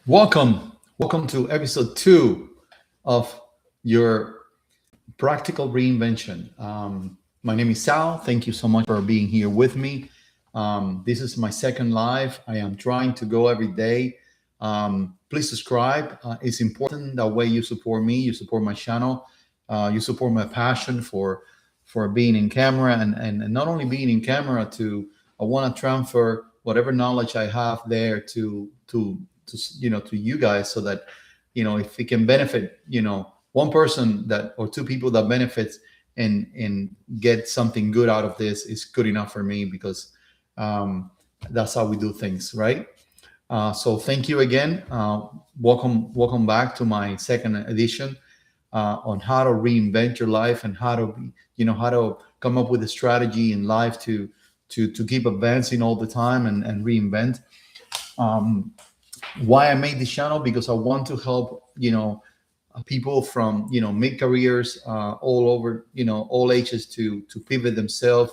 Welcome to episode 2 of your practical reinvention. My name is Sal. Thank you so much for being here with me. This is my second live. I am trying to go every day. Please subscribe. It's important that way you support me, you support my channel, you support my passion for being in camera and not only being in camera to I want to transfer whatever knowledge I have there to you guys so that if it can benefit one person that or two people that benefits and get something good out of this is good enough for me because that's how we do things, right? So thank you again. Welcome back to my second edition on how to reinvent your life and how to how to come up with a strategy in life to keep advancing all the time and reinvent. Why I made this channel, because I want to help people from mid careers all over all ages to pivot themselves,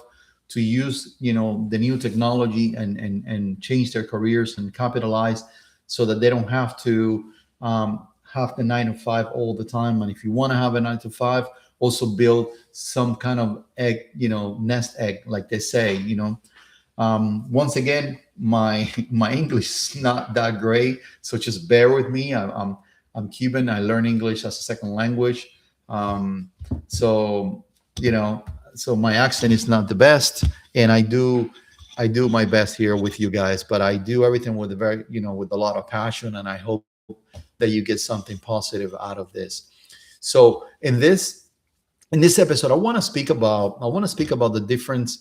to use the new technology and change their careers and capitalize so that they don't have to have the 9 to 5 all the time. And if you want to have a 9 to 5, also build some kind of egg, nest egg, like they say. Once again, my English is not that great, so just bear with me. I'm Cuban. I learn English as a second language, so so my accent is not the best, and I do my best here with you guys, but I do everything with a very with a lot of passion, and I hope that you get something positive out of this. So in this episode, I want to speak about the difference,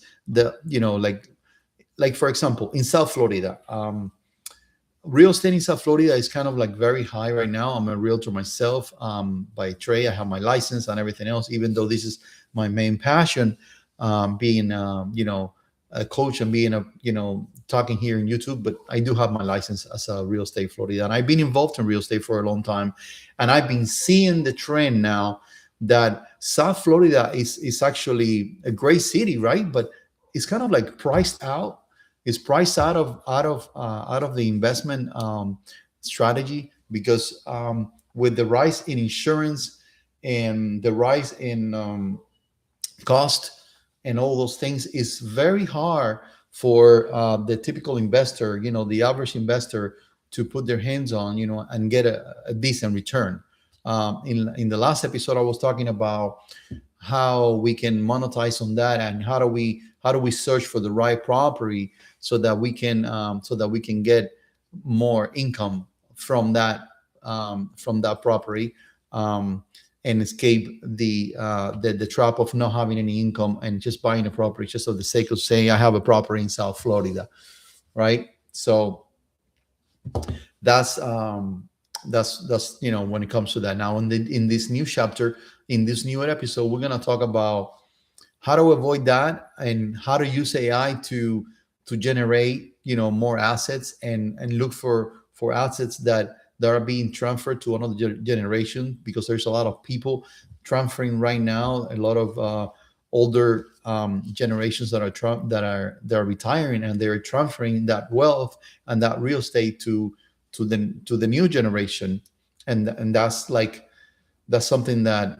like for example, in South Florida, real estate in South Florida is kind of like very high right now. I'm a realtor myself, by trade. I have my license and everything else, even though this is my main passion, being a coach and being talking here in YouTube. But I do have my license as a real estate Florida, and I've been involved in real estate for a long time, and I've been seeing the trend now that South Florida is actually a great city, right? But it's kind of like priced out. It's priced out of the investment strategy, because with the rise in insurance and the rise in cost and all those things, it's very hard for the typical investor, the average investor, to put their hands on, and get a decent return. In the last episode, I was talking about how we can monetize on that, and how do we search for the right property so that we can get more income from that property, and escape the trap of not having any income and just buying a property just for the sake of saying I have a property in South Florida, right? So that's when it comes to that. Now in this new chapter, in this new episode, we're going to talk about how to avoid that and how to use AI to generate more assets, and look for assets that are being transferred to another generation, because there's a lot of people transferring right now, a lot of older generations that are retiring, and they're transferring that wealth and that real estate to the new generation, and that's something that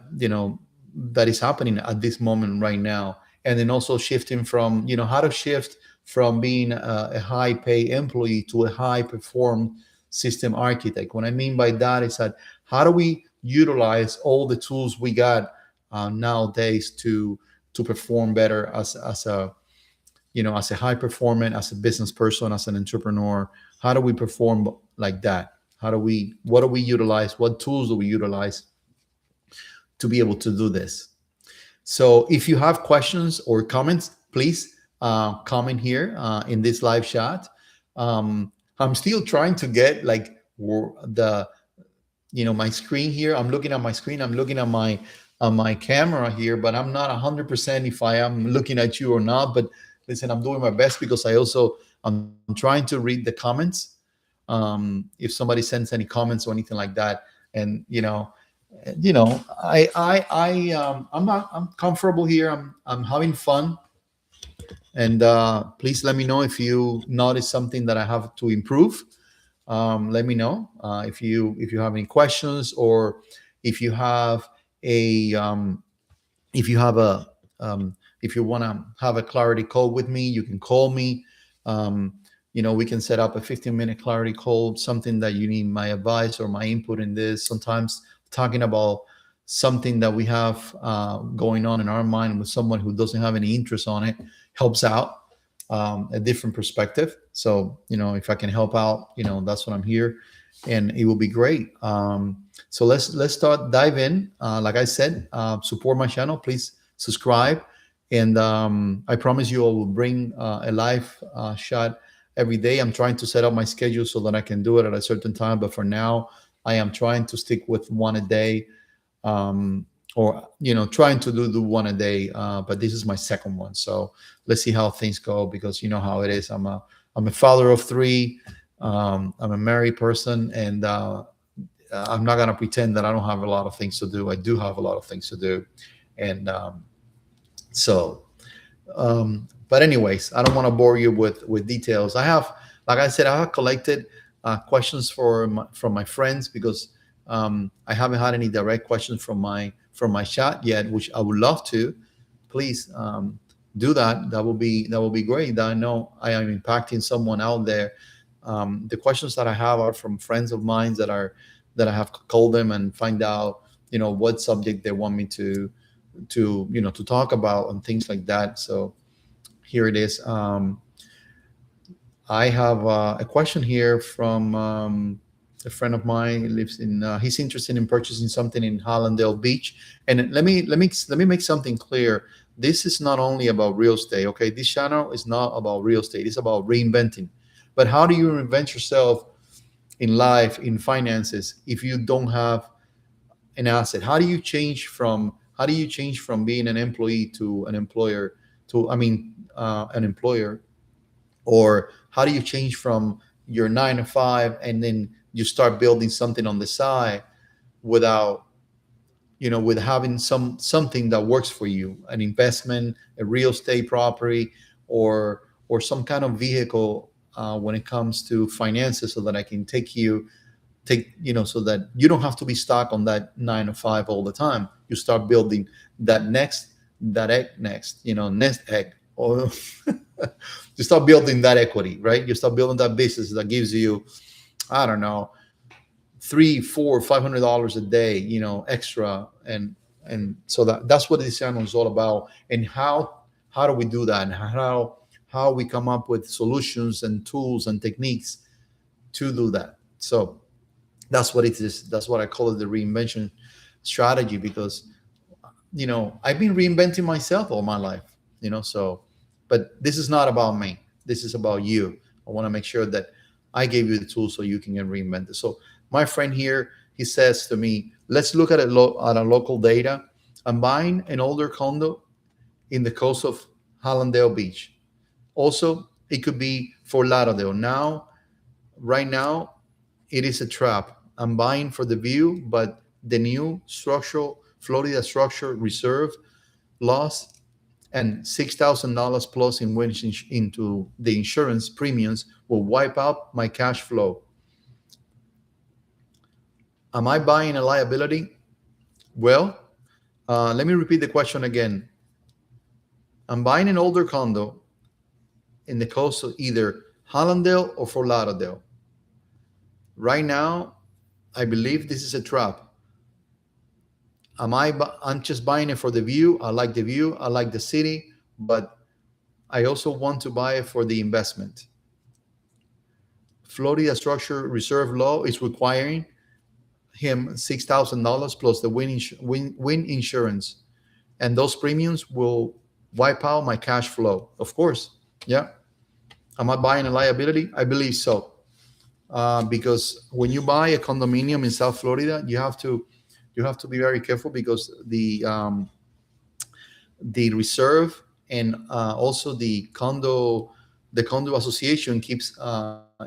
that is happening at this moment right now. And then also shifting from how to shift from being a high pay employee to a high perform system architect. What I mean by that is that how do we utilize all the tools we got nowadays to perform better as a high performer, as a business person, as an entrepreneur? How do we perform like that? What do we utilize? What tools do we utilize to be able to do this? So if you have questions or comments, please comment here in this live chat. I'm still trying to get the my screen here. I'm looking at my screen. I'm looking at my camera here, but I'm not 100% if I am looking at you or not. But listen, I'm doing my best, because I'm trying to read the comments. If somebody sends any comments or anything like that, and I'm comfortable here. I'm having fun, and please let me know if you notice something that I have to improve. let me know if you have any questions, or if you have a if you have a if you want to have a clarity call with me, you can call me. um, we can set up a 15-minute clarity call, something that you need my advice or my input in this. Sometimes talking about something that we have going on in our mind with someone who doesn't have any interest on it helps out, a different perspective. So if I can help out, that's what I'm here, and it will be great. So let's start dive in. Like I said, support my channel, please subscribe, and I promise you I will bring a live shot every day. I'm trying to set up my schedule so that I can do it at a certain time, but for now I am trying to stick with one a day, um, or trying to do one a day. But this is my second one, so let's see how things go, because you know how it is. I'm a father of three. I'm a married person, and I'm not gonna pretend that I don't have a lot of things to do. I do have a lot of things to do, and so. But anyways, I don't want to bore you with details. I have, like I said, I have collected questions from my friends, because I haven't had any direct questions from my chat yet, which I would love to. Please do that. That will be great. That I know I am impacting someone out there. The questions that I have are from friends of mine that I have called them and find out what subject they want me to talk about and things like that. So here it is. I have a question here from a friend of mine. He lives in. He's interested in purchasing something in Hallandale Beach. And let me make something clear. This is not only about real estate. Okay, this channel is not about real estate. It's about reinventing. But how do you reinvent yourself in life, in finances, if you don't have an asset? How do you change from being an employee to an employer, to an employer? Or how do you change from your 9 to 5 and then you start building something on the side, without with having something that works for you, an investment, a real estate property, or some kind of vehicle when it comes to finances, so that I can so that you don't have to be stuck on that 9 to 5 all the time. You start building that egg next, nest egg, or you start building that equity, right? You start building that business that gives you, I don't know, $300, $400, $500 a day, extra. And so that's what this channel is all about. And how do we do that? And how we come up with solutions and tools and techniques to do that. So that's what it is. That's what I call it, the reinvention strategy, because I've been reinventing myself all my life. So, but this is not about me. This is about you. I want to make sure that I gave you the tools so you can get reinvented. So my friend here, he says to me, let's look at at a local data. I'm buying an older condo in the coast of Hallandale Beach. Also, it could be Fort Lauderdale. Right now, it is a trap. I'm buying for the view, but the new Florida structure reserve loss and $6,000 plus into the insurance premiums will wipe out my cash flow. Am I buying a liability? Well, let me repeat the question again. I'm buying an older condo in the coast of either Hallandale or Fort Lauderdale. Right now, I believe this is a trap. I'm just buying it for the view. I like the view. I like the city, but I also want to buy it for the investment. Florida structure reserve law is requiring him $6,000 plus the wind insurance, and those premiums will wipe out my cash flow. Of course, yeah. Am I buying a liability? I believe so, because when you buy a condominium in South Florida, you have to be very careful, because the reserve and also the condo association keeps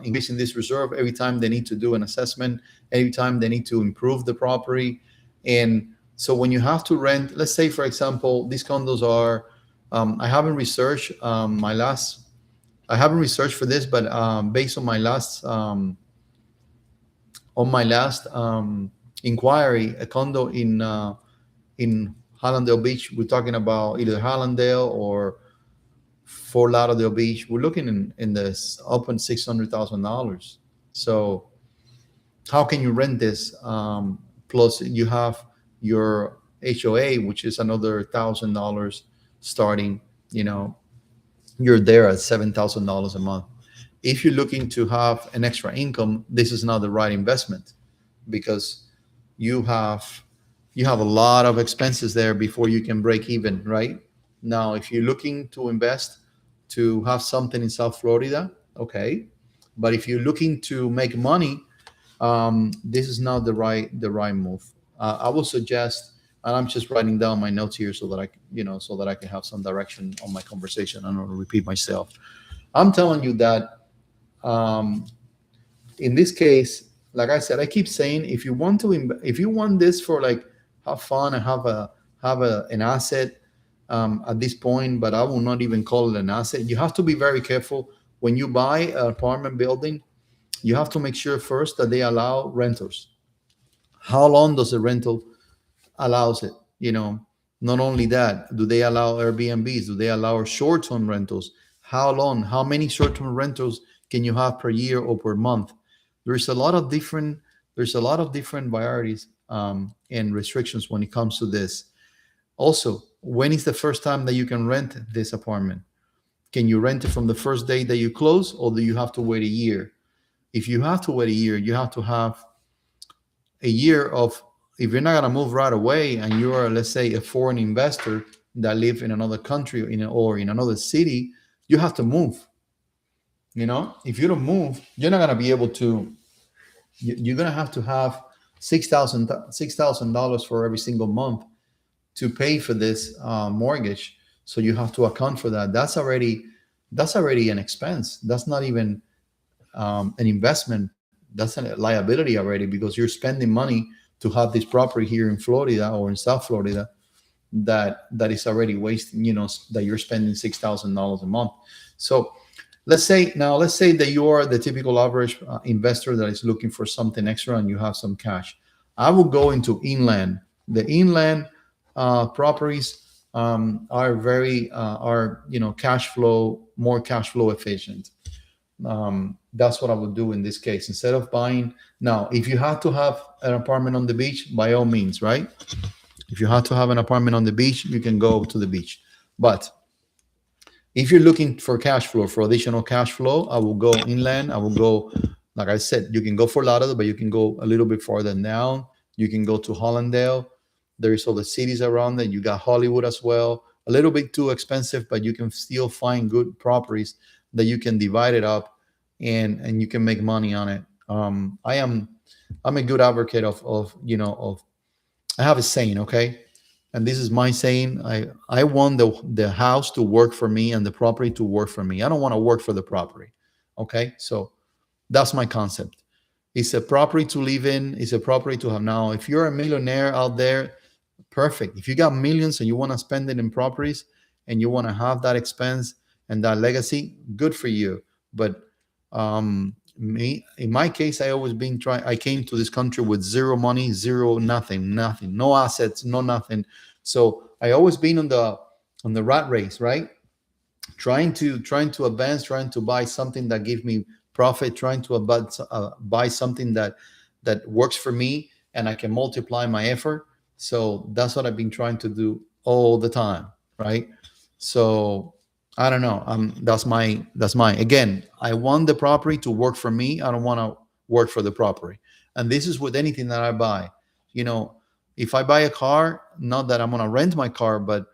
increasing this reserve every time they need to do an assessment, every time they need to improve the property. And so when you have to rent, let's say for example, these condos are, I haven't researched I haven't researched for this, but based on my last On my last inquiry, a condo in Hallandale Beach, we're talking about either Hallandale or Fort Lauderdale Beach. We're looking in this up in $600,000. So how can you rent this? Plus, you have your HOA, which is another $1,000 starting. You know, you're there at $7,000 a month. If you're looking to have an extra income, this is not the right investment because you have you have a lot of expenses there before you can break even, right? Now, if you're looking to invest to have something in South Florida, okay. But if you're looking to make money, this is not the right move. I will suggest, and I'm just writing down my notes here so that so that I can have some direction on my conversation. I don't want to repeat myself. I'm telling you that um, in this case, like I said, I keep saying if you want this for like have fun and have an asset at this point, but I will not even call it an asset. You have to be very careful when you buy an apartment building. You have to make sure first that they allow renters. How long does the rental allows it? Not only that, do they allow Airbnbs? Do they allow short-term rentals? How long? How many short-term rentals can you have per year or per month? There's a lot of different there's a lot of different varieties and restrictions when it comes to this. Also, when is the first time that you can rent this apartment? Can you rent it from the first day that you close, or do you have to wait a year? If you have to wait a year, you have to have a year of, if you're not going to move right away and you are, let's say, a foreign investor that live in another country or in another city, you have to move. If you don't move, you're not going to be able to, you're going to have $6,000 for every single month to pay for this mortgage. So you have to account for that. That's already an expense. That's not even an investment. That's a liability already, because you're spending money to have this property here in Florida or in South Florida that is already wasting, that you're spending $6,000 a month. So let's say that you are the typical average investor that is looking for something extra and you have some cash. I will go into inland. The inland properties are more cash flow efficient. That's what I would do in this case. Instead of buying, now, if you have to have an apartment on the beach, by all means, right? If you have to have an apartment on the beach, you can go to the beach. But if you're looking for cash flow, for additional cash flow, I will go inland. I will go, like I said, you can go for Lauderdale, but you can go a little bit farther down. You can go to Hallandale. There's all the cities around there. You got Hollywood as well. A little bit too expensive, but you can still find good properties that you can divide it up and you can make money on it. I'm a good advocate of I have a saying, okay? And this is my saying. I want the house to work for me and the property to work for me. I don't want to work for the property. Okay? So that's my concept. It's a property to live in, it's a property to have. Now, if you're a millionaire out there, perfect. If you got millions and you want to spend it in properties and you want to have that expense and that legacy, good for you. But me, in my case, I came to this country with zero money, zero, nothing, no assets, no nothing. So I always been on the rat race, right? Trying to advance, trying to buy something that gives me profit, trying to buy something that works for me and I can multiply my effort. So that's what I've been trying to do all the time, right? So I don't know. That's my again. I want the property to work for me. I don't want to work for the property. And this is with anything that I buy. You know, if I buy a car, not that I'm gonna rent my car, but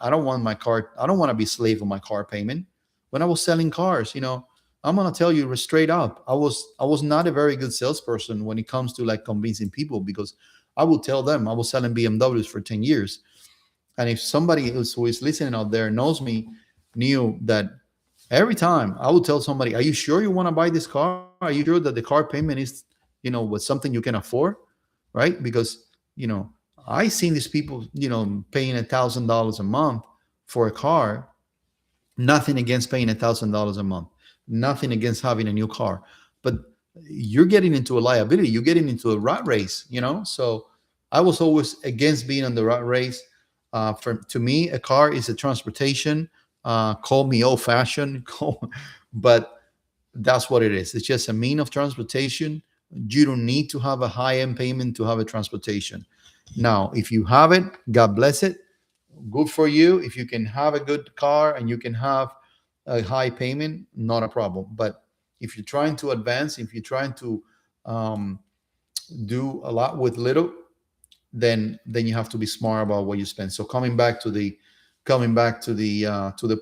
I don't want my car. I don't want to be slave of my car payment. When I was selling cars, I'm gonna tell you straight up, I was not a very good salesperson when it comes to like convincing people, because I would tell them I was selling BMWs for 10 years. And if somebody who is listening out there knows me, knew that every time I would tell somebody, are you sure you want to buy this car? Are you sure that the car payment is, was something you can afford? Right? Because, I seen these people, paying $1,000 a month for a car. Nothing against paying $1,000 a month. Nothing against having a new car. But you're getting into a liability. You're getting into a rat race, you know? So I was always against being on the rat race. To me, a car is a transportation. Call me old fashioned, but that's what it is. It's just a mean of transportation. You don't need to have a high end payment to have a transportation. Now, if you have it, God bless it. Good for you. If you can have a good car and you can have a high payment, not a problem. But if you're trying to advance, if you're trying to um, do a lot with little, then you have to be smart about what you spend. So coming back to the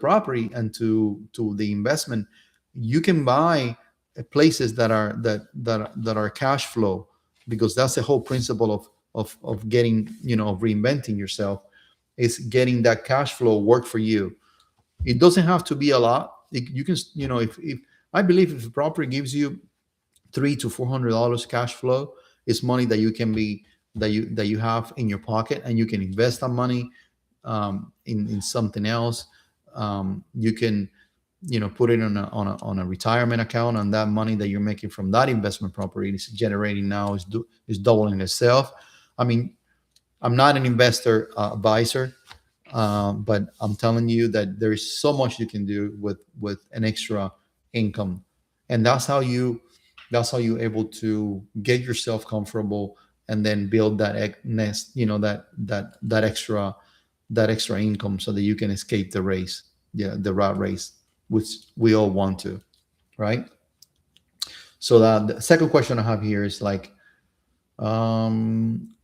property and to the investment, you can buy places that are cash flow, because that's the whole principle of getting, of reinventing yourself, is getting that cash flow work for you. It doesn't have to be a lot. You can, if I believe if a property gives you $300 to $400 cash flow, is money that you can be that you have in your pocket, and you can invest that money in something else. You can, put it on a retirement account, and that money that you're making from that investment property is generating now is doubling itself. I mean, I'm not an investor advisor, but I'm telling you that there is so much you can do with an extra income, and that's how you're able to get yourself comfortable, and then build that nest, that extra income, so that you can escape the race, the rat race, which we all want to, right? So the second question I have here is like, um,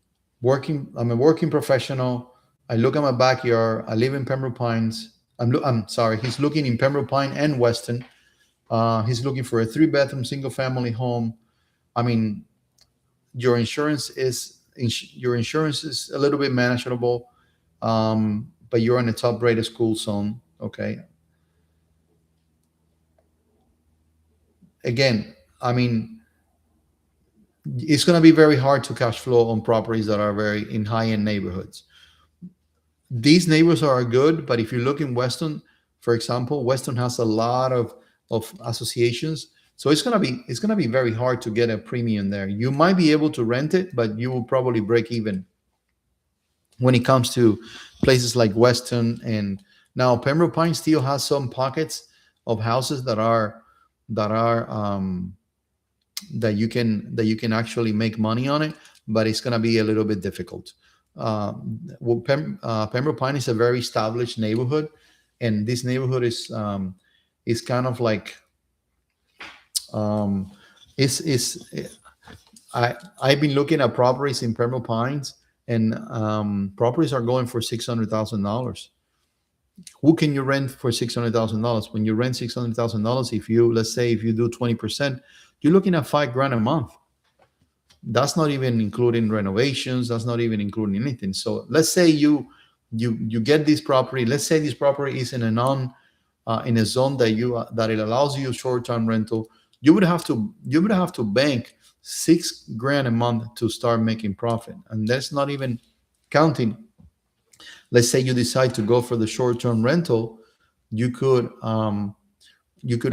I'm a working professional. I look at my backyard. I live in Pembroke Pines. I'm sorry. He's looking in Pembroke Pine and Weston. He's looking for a 3-bedroom single family home. I mean, your insurance is a little bit manageable, but you're in a top rated school zone. Okay. Again, I mean, it's going to be very hard to cash flow on properties that are very in high end neighborhoods. These neighbors are good, but if you look in Weston, for example, Weston has a lot of associations, so it's gonna be very hard to get a premium there. You might be able to rent it, but you will probably break even when it comes to places like Weston. And now Pembroke Pines still has some pockets of houses that are that you can actually make money on it, but it's gonna be a little bit difficult. Pembroke Pine is a very established neighborhood, and this neighborhood is kind of like, um, is I've been looking at properties in Pembroke Pines, and properties are going for $600,000. Who can you rent for $600,000? When you rent $600,000, let's say if you do 20%, you're looking at $5,000 a month. That's not even including renovations. That's not even including anything. So let's say you get this property. Let's say this property is in a zone that it allows you short term rental. You would have to bank $6,000 a month to start making profit, and that's not even counting. Let's say you decide to go for the short term rental. You could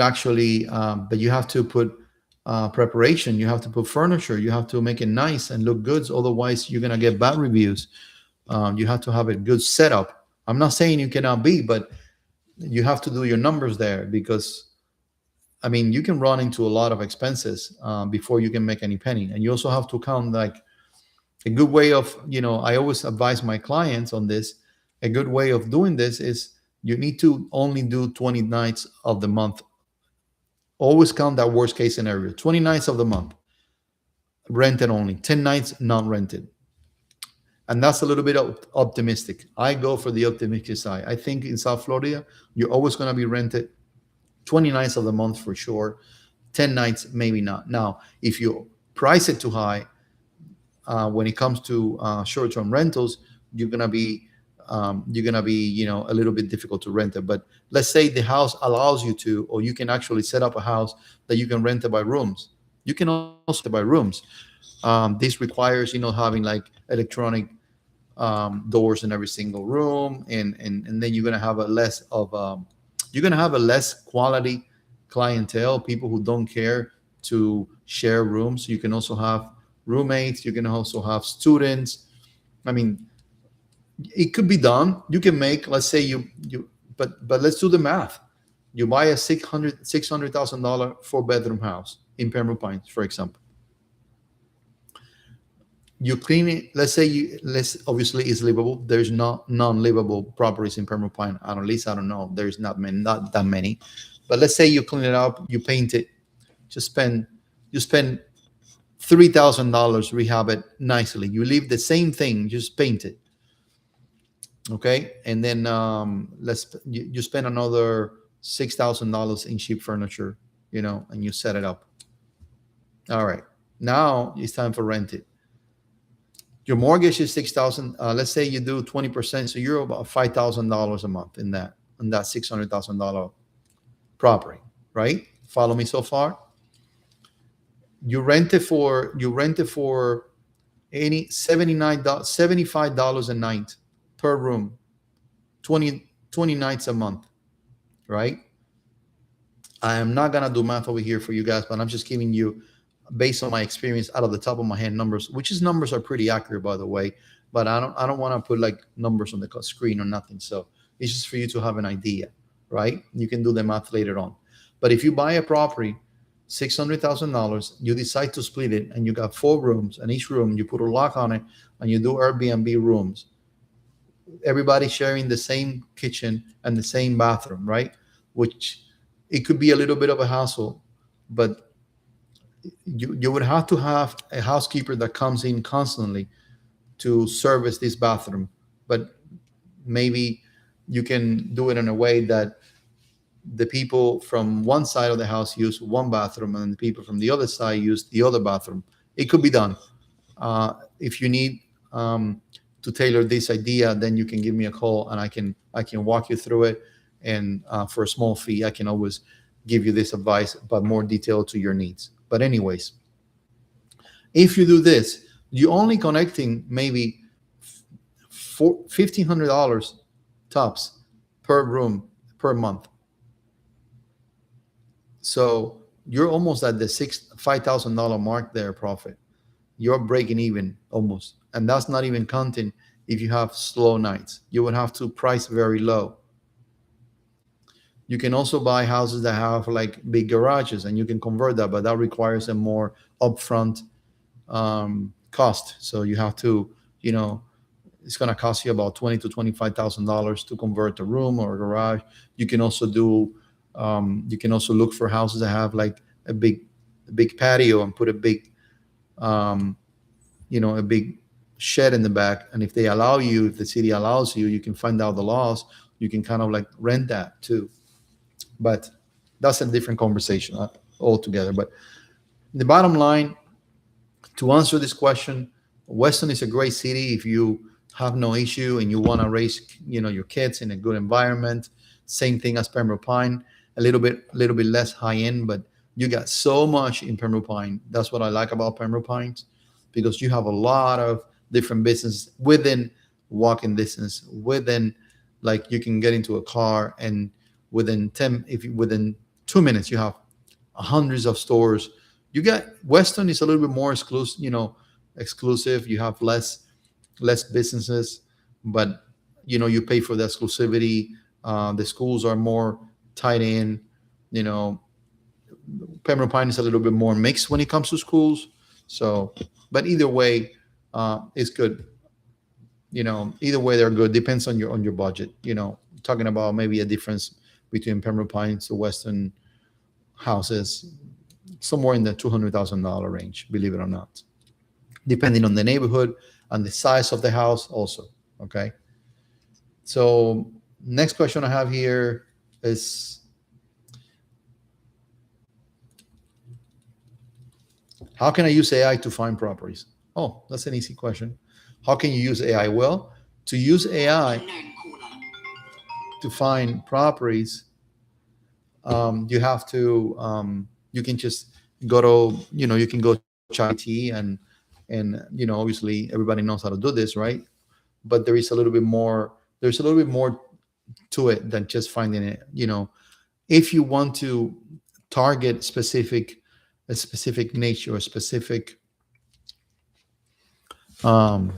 actually, but you have to put preparation. You have to put furniture. You have to make it nice and look good. Otherwise, you're gonna get bad reviews. You have to have a good setup. I'm not saying you cannot be, but you have to do your numbers there, because I mean, you can run into a lot of expenses before you can make any penny. And you also have to count, like, a good way of, I always advise my clients on this. A good way of doing this is you need to only do 20 nights of the month. Always count that worst case scenario. 20 nights of the month rented only, 10 nights not rented. And that's a little bit optimistic. I go for the optimistic side. I think in South Florida, you're always going to be rented 20 nights of the month for sure. 10 nights, maybe not. Now, if you price it too high, when it comes to short-term rentals, you're gonna be a little bit difficult to rent it. But let's say the house allows you to, or you can actually set up a house that you can rent it by rooms. You can also rent it by rooms. This requires, having like electronic doors in every single room, and then you're gonna have a less quality clientele, people who don't care to share rooms. You can also have roommates. You can also have students. I mean, it could be done. You can make, let's say but let's do the math. You buy a $600,000 4-bedroom house in Pembroke Pines, for example. You clean it. Let's say let's obviously it's livable. There's not non-livable properties in Pembroke Pines. At least I don't know. There's not that many. But let's say you clean it up, you paint it, you spend $3,000, rehab it nicely. You leave the same thing, just paint it. Okay, and then you spend another $6,000 in cheap furniture, and you set it up. All right, now it's time for rent it. Your mortgage is 6,000. Let's say you do 20%, so you're about $5,000 a month in that $600,000 property, right? Follow me so far. You rent it for any $75 a night per room, 20 nights a month, right? I am not gonna do math over here for you guys, but I'm just giving you, based on my experience, out of the top of my head, numbers, numbers are pretty accurate, by the way. But I don't want to put like numbers on the screen or nothing. So it's just for you to have an idea, right? You can do the math later on. But if you buy a property, $600,000, you decide to split it, and you got 4 rooms, and each room you put a lock on it, and you do Airbnb rooms. Everybody sharing the same kitchen and the same bathroom, right? Which it could be a little bit of a hassle, but you would have to have a housekeeper that comes in constantly to service this bathroom. But maybe you can do it in a way that the people from one side of the house use one bathroom and the people from the other side use the other bathroom. It could be done. If you need to tailor this idea, then you can give me a call, and I can walk you through it. And for a small fee, I can always give you this advice, but more detailed to your needs. But anyways, if you do this, you're only connecting maybe $1,500 tops per room per month. So you're almost at the $5,000 mark there, profit. You're breaking even almost. And that's not even counting if you have slow nights. You would have to price very low. You can also buy houses that have like big garages, and you can convert that, but that requires a more upfront cost. So you have to, it's going to cost you about $20,000 to $25,000 to convert a room or a garage. You can also look for houses that have like a big patio and put a big, a big shed in the back. And if the city allows you, you can find out the laws. You can kind of like rent that too. But that's a different conversation altogether. But the bottom line, to answer this question, Weston is a great city if you have no issue and you want to raise, your kids in a good environment. Same thing as Pembroke Pines, a little bit less high end, but you got so much in Pembroke Pines. That's what I like about Pembroke Pines, because you have a lot of different business within walking distance. Within, like, you can get into a car and within 2 minutes you have hundreds of stores. You got Weston is a little bit more exclusive. You have less businesses, but you pay for the exclusivity. The schools are more tied in. Pembroke Pines is a little bit more mixed when it comes to schools. So, but either way, it's good. Either way they're good. Depends on your budget. Talking about maybe a difference between Pembroke Pines to Weston houses, somewhere in the $200,000 range, believe it or not, depending on the neighborhood and the size of the house also. Okay. So next question I have here is, how can I use AI to find properties? Oh, that's an easy question. How can you use AI? Well, to use AI to find properties, you have to, you can just go to, you can go to ChatGPT and obviously everybody knows how to do this, right? But there's a little bit more to it than just finding it. If you want to target specific a specific niche or a specific um,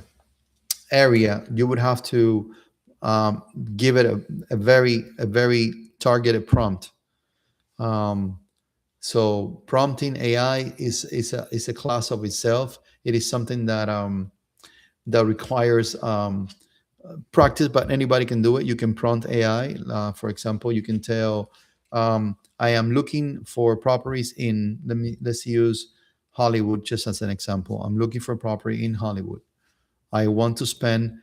area, you would have to um, give it a very targeted prompt. Um, so prompting AI is a class of itself. It is something that requires practice, but anybody can do it. You can prompt AI. For example, you can tell, I am looking for properties in, let's use Hollywood just as an example. I'm looking for property in Hollywood. I want to spend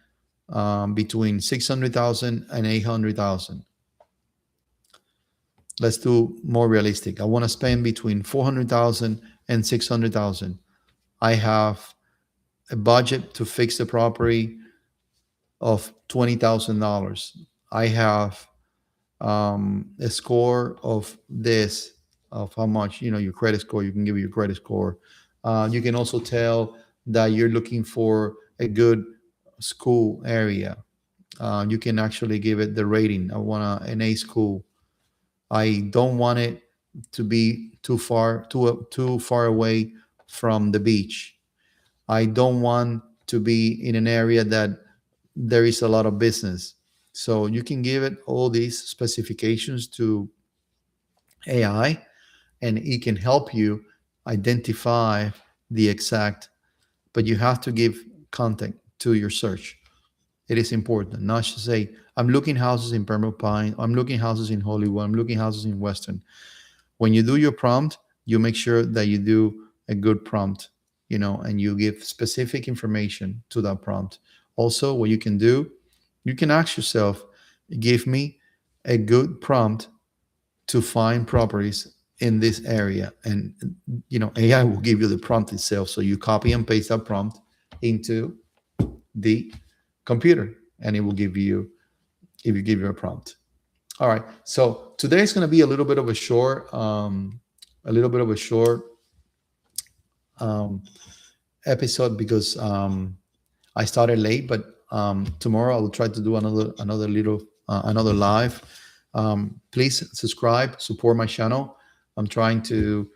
between 600,000 and 800,000. Let's do more realistic. I want to spend between 400,000 and 600,000. I have a budget to fix the property of $20,000. I have a score of this, of how much, your credit score. You can give your credit score. You can also tell that you're looking for a good school area. You can actually give it the rating. I want an A school. I don't want it to be too far away from the beach. I don't want to be in an area that there is a lot of business. So you can give it all these specifications to AI, and it can help you identify the exact, but you have to give content to your search. It is important not to say, I'm looking houses in Pembroke Pine, I'm looking houses in Hollywood, I'm looking houses in Western. When you do your prompt, you make sure that you do a good prompt, and you give specific information to that prompt. Also, what you can do, you can ask yourself, give me a good prompt to find properties in this area. And, AI will give you the prompt itself. So you copy and paste that prompt into the computer, and it will give you, if you give you a prompt. All right. So today is going to be a little bit of a short, um, episode because I started late, but tomorrow I will try to do another live. Please subscribe, support my channel. I'm trying to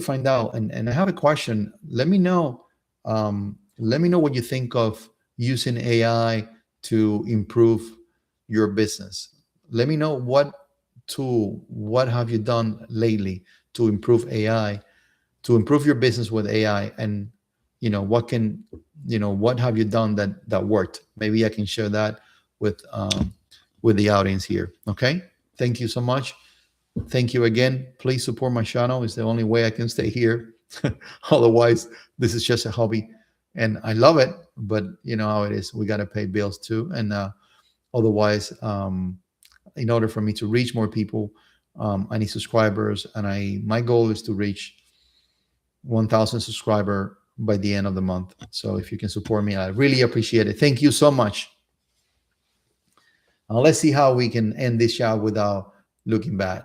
find out, and I have a question. Let me know. Let me know what you think of using AI to improve your business. Let me know what have you done lately to improve AI, to improve your business with AI, and what have you done that worked? Maybe I can share that with the audience here. Okay. Thank you so much. Thank you again. Please support my channel. It's the only way I can stay here. Otherwise, this is just a hobby, and I love it, but you know how it is. We got to pay bills too, and otherwise, in order for me to reach more people, I need subscribers, and my goal is to reach 1,000 subscriber by the end of the month. So if you can support me, I really appreciate it. Thank you so much. Let's see how we can end this show without looking bad.